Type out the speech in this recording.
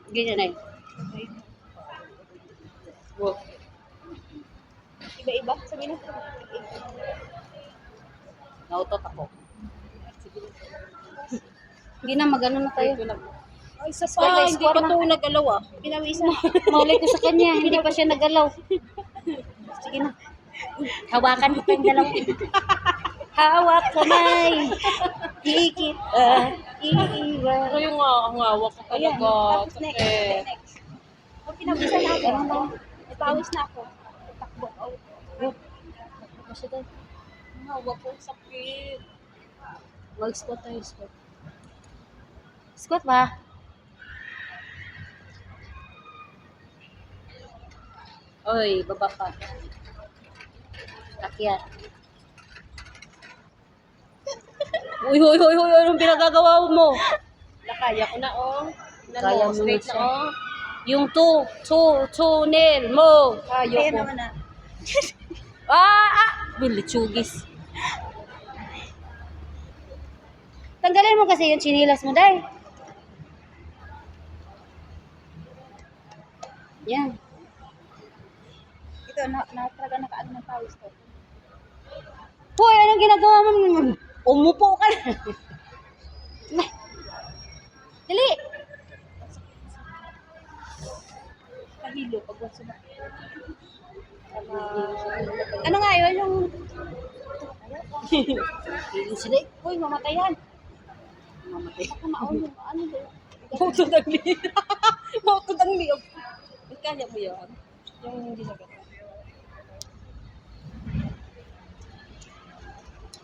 Ganyan ay. Wow. Iba-iba. Sabihin na. Nautot ako. Hindi na, mag-ano na tayo. Ay, isa Squat pa. na, Hindi squat pa na. to nag-alaw ah. Pinawisan. Maulay ko sa kanya, hindi pa siya nagalaw. Sige na. Hawakan ko kayong dalawa. Hawak kamay. Hikit. Iiwan. Pero yung ang hawak ko Ayan, talaga. tapos next. Sakit. Next. Pag pinawisan natin, Ganun lang. may pawis na ako. Takbo. Kasi tayo. Ang hawak ko sakit. Mag-squat tayo, squat. Squat ba? Oy, baba pa. Akyat. Uy, uy, uy, uy, anong pinagagawa mo? Nakaya ko na oh. Kaya mo Straight na na siya. oh. Yung tunnel mo. Kaya naman na. Bulitsugis. Tanggalin mo kasi yung chinilas mo, day. Yan. Ito, talaga nakaano ng pawis to. Hoy, anong ginagawa mo? Umupo ka na. Dali. Kahilo pag wala ano nga yun? Yung... Hindi sila. Uy, mamatayan. Mamatay. Baka maon yung ano ba yun? Mauto ng liyog. Mauto ng liyog. Kaya mo yun. Yung ginagat.